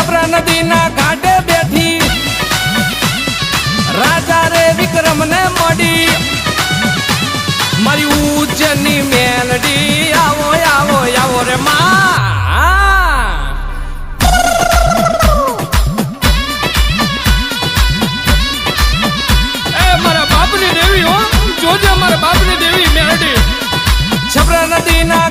છપરા નદીના ઘાટે બેઠી રાજા રે વિક્રમ ને મળી મારી ઉજ્જૈનની મેલડી આવો આવો આવો રે માં મારા બાપની દેવી હો જોજે મારા બાપની દેવી મેલડી છપરા નદીના